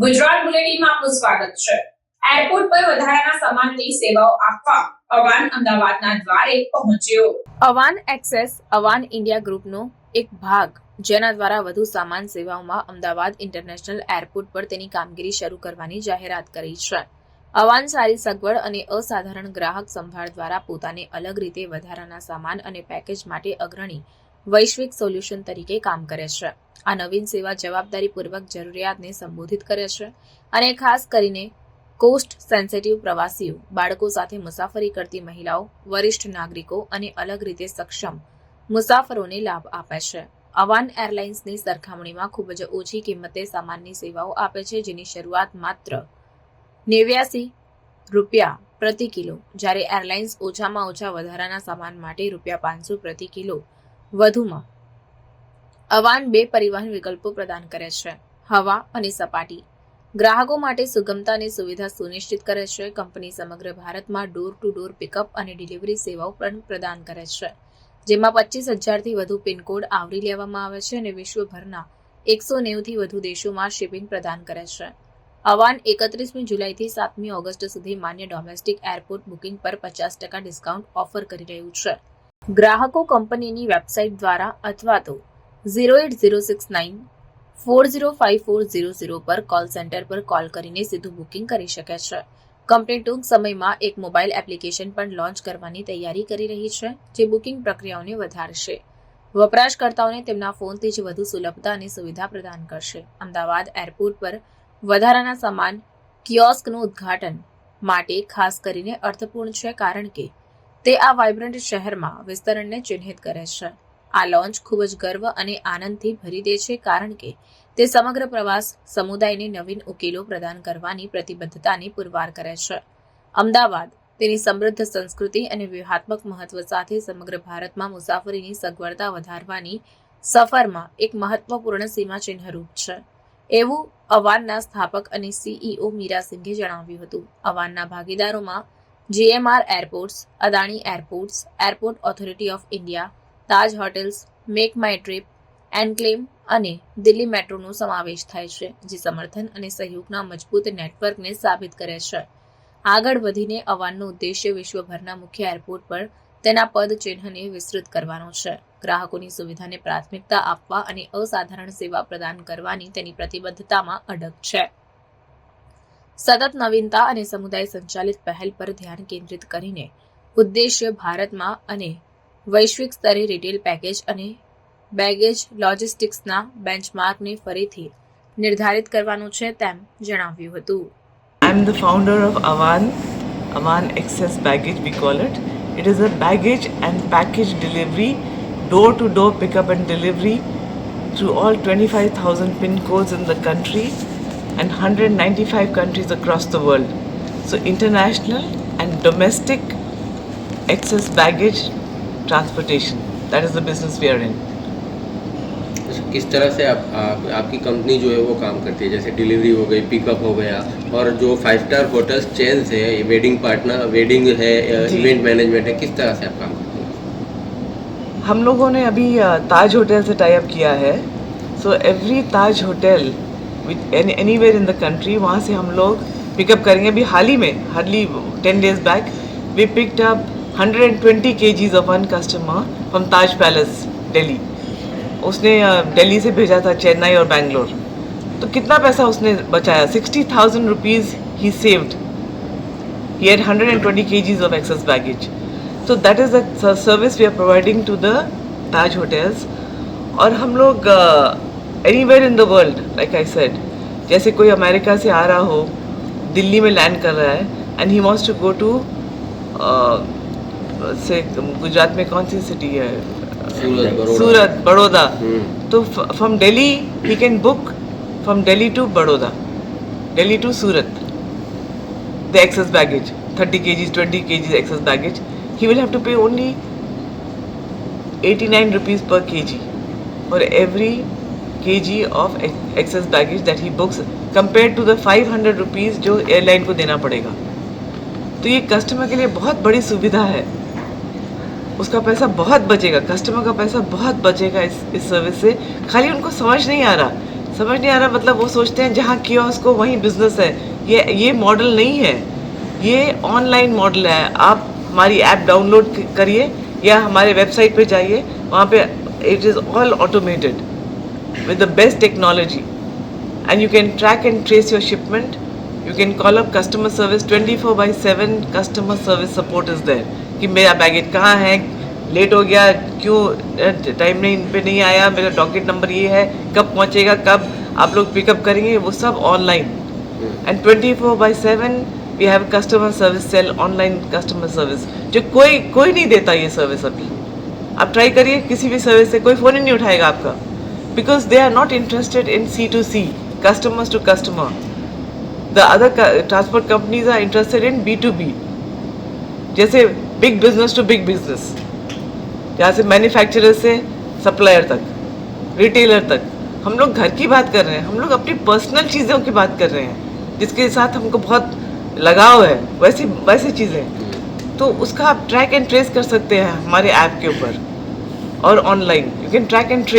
ગુજરાત બુલેટિનમાં આપનું સ્વાગત છે। એરપોર્ટ પર વધારાના સામાનની સેવાઓ આપવા અવાન અમદાવાદના દ્વારે પહોંચ્યો। અવાન એક્સેસ અવાન ઇન્ડિયા ગ્રુપનો એક ભાગ જેના દ્વારા વધુ સામાન સેવાઓમાં અમદાવાદ ઇન્ટરનેશનલ એરપોર્ટ પર તેની કામગીરી શરૂ કરવાની જાહેરાત કરી છે। અવાન સારી સગવડ અને અસાધારણ ગ્રાહક સંભાળ દ્વારા પોતાને અલગ રીતે વધારાના સામાન અને પેકેજ માટે અગ્રણી વૈશ્વિક સોલ્યુશન તરીકે કામ કરે છે। આ નવીન સેવા જવાબદારીપૂર્વક જરૂરિયાતને સંબોધિત કરે છે અને ખાસ કરીને કોસ્ટ સેન્સિટિવ પ્રવાસીઓ, બાળકો સાથે મુસાફરી કરતી મહિલાઓ, વરિષ્ઠ નાગરિકો અને અલગ રીતે સક્ષમ મુસાફરોને લાભ આપે છે। અવાન એરલાઇન્સની સરખામણીમાં ખૂબ જ ઓછી કિંમતે સામાનની સેવાઓ આપે છે, જેની શરૂઆત માત્ર ₹89 પ્રતિ કિલો, જ્યારે એરલાઇન્સ ઓછામાં ઓછા વધારાના સામાન માટે ₹500 પ્રતિ કિલો વધુમાં અવાન 2 પરિવહન વિકલ્પો પ્રદાન કરે છે। હવા અને સપાટી ગ્રાહકો માટે સુગમતા અને સુવિધા સુનિશ્ચિત કરે છે। કંપની સમગ્ર ભારતમાં ડોર ટુ ડોર પિકઅપ અને ડિલિવરી સેવાઓ પણ પ્રદાન કરે છે, જેમાં 25,000થી વધુ પિનકોડ આવરી લેવામાં આવે છે અને વિશ્વભરના 190થી વધુ દેશોમાં શિપિંગ પ્રદાન કરે છે। અવાન 31મી જુલાઈથી 7મી ઓગસ્ટ સુધી માન્ય ડોમેસ્ટિક એરપોર્ટ બુકિંગ પર 50% ડિસ્કાઉન્ટ ઓફર કરી રહ્યું છે। ગ્રાહકો કંપનીની વેબસાઇટ દ્વારા અથવા તો 08069405400 પર કોલ સેન્ટર પર કોલ કરીને સીધું બુકિંગ કરી શકે છે। કંપની ટૂંક સમયમાં એક મોબાઈલ એપ્લિકેશન પણ લોન્ચ કરવાની તૈયારી કરી રહી છે, જે બુકિંગ પ્રક્રિયાઓને વધારશે, વપરાશકર્તાઓને તેમના ફોનથી જ વધુ સુલભતા અને સુવિધા પ્રદાન કરશે। અમદાવાદ એરપોર્ટ પર વધારાના સામાન કિયોસ્કનું ઉદ્ઘાટન માટે ખાસ કરીને અર્થપૂર્ણ છે, કારણ કે તે આ વાઇબ્રન્ટ શહેરમાં વિસ્તરણને ચિહ્નિત કરે છે। આ લોન્ચ ખૂબ જ ગર્વ અને આનંદથી ભરી દે છે, કારણ કે તે સમગ્ર પ્રવાસ સમુદાયને નવીન ઉકેલો પ્રદાન કરવાની પ્રતિબદ્ધતાને પુરવાર કરે છે। અમદાવાદ તેની સમૃદ્ધ સંસ્કૃતિ અને વ્યૂહાત્મક મહત્વ સાથે સમગ્ર ભારતમાં મુસાફરીની સગવડતા વધારવાની સફરમાં એક મહત્વપૂર્ણ સીમાચિહ્નરૂપ છે, એવું અવાનના સ્થાપક અને CEO મીરા સિંઘે જણાવ્યું હતું। અવાનના ભાગીદારોમાં GMR airports, Adani airports, airport authority of India, Taj hotels, make my trip, એન્ક્લેમ અને દિલ્હી મેટ્રોનો સમાવેશ થાય છે, જે સમર્થન અને સહયોગના મજબૂત નેટવર્કને સાબિત કરે છે। આગળ વધીને અવાનનો ઉદ્દેશ્ય વિશ્વભરના મુખ્ય એરપોર્ટ પર તેના પદચિહ્નને વિસ્તૃત કરવાનો છે, ગ્રાહકોની સુવિધાને પ્રાથમિકતા આપવા અને અસાધારણ સેવા પ્રદાન કરવાની તેની પ્રતિબદ્ધતામાં અડગ છે। સતત નવીનતા અને સમુદાય સંચાલિત પહેલ પર ધ્યાન કેન્દ્રિત કરીને ઉદ્દેશ્ય ભારતમાં અને વૈશ્વિક સ્તરે રિટેલ પેકેજ અને બેગેજ લોજિસ્ટિક્સના બેન્ચમાર્કને ફરીથી નિર્ધારિત કરવાનું છે, તેમ જણાવ્યું હતું। I am the founder of Avan Excess Baggage we call it. It is a baggage and package delivery, door to door pickup and delivery through all 25,000 pin codes in the country and 195 countries across the world. So international and domestic excess baggage transportation, that is the business we are in. किस तरह से आपकी company जो है वो काम करती है, जैसे डिलीवरी हो गई, पिकअप हो गया, और जो 5 स्टार होटल्स चेन्स है, वेडिंग पार्टनर, वेडिंग है, इवेंट मैनेजमेंट है, किस तरह से आप काम करते हैं? हम लोगों ने अभी ताज होटल से टाई अप किया है। So every Taj hotel with anywhere in the country, वहाँ से हम लोग पिकअप करेंगे। अभी हाल ही में hardly 10 days back we picked up 120 kgs of one customer from Taj Palace Delhi. उसने दिल्ली से भेजा था चेन्नई और बैंगलोर। तो कितना पैसा उसने बचाया, 60,000 rupees he saved. He had 120 kgs of excess baggage. So that is the service we are providing to the Taj hotels. और हम लोग anywhere in the world, like I said, जैसे कोई अमेरिका से आ रहा हो, दिल्ली में लैंड कर रहा है and he wants to go to से गुजरात में कौन सी सिटी है, सूरत, बड़ौदा, तो from Delhi he can book from Delhi to Baroda, Delhi to Surat, the excess baggage, 30 kgs, 20 kgs excess baggage. He will have to pay only 89 rupees per kg for every kg of excess baggage that he books, compared to the 500 rupees जो airline को देना पड़ेगा। तो ये customer के लिए बहुत बड़ी सुविधा है, उसका पैसा बहुत बचेगा, कस्टमर का पैसा बहुत बचेगा इस सर्विस से। खाली उनको समझ नहीं आ रहा, समझ नहीं आ रहा, मतलब वो सोचते हैं जहाँ कियोस्क को वहीं बिजनेस है। ये मॉडल नहीं है, ये ऑनलाइन मॉडल है। आप हमारी ऐप डाउनलोड करिए या हमारे वेबसाइट पे जाइए, वहाँ पे it is all automated with the best technology, and you can track and trace your shipment. You can call up customer service 24/7. Customer service support is there कि मेरा बैगेज कहाँ है, लेट हो गया, क्यों टाइम पे नहीं आया, मेरा डॉकेट नंबर ये है, कब पहुँचेगा, कब आप लोग पिकअप करेंगे, वो सब online. And 24/7 we have customer service cell, online customer service, जो कोई नहीं देता ये सर्विस अभी। आप ट्राई करिए, किसी भी सर्विस से कोई फ़ोन ही नहीं उठाएगा आपका, because they are not interested in C2C, customers to customer. The other transport companies are interested in B2B, जैसे big business to big business, जहाँ से मैन्युफैक्चरर से सप्लायर तक, रिटेलर तक। हम लोग घर की बात कर रहे हैं, हम लोग अपनी पर्सनल चीज़ों की बात कर रहे हैं, जिसके साथ हमको बहुत लगाव है, वैसी चीज़ें। तो उसका आप ट्रैक एंड ट्रेस कर सकते हैं हमारे ऐप के ऊपर और online. You can track and trace.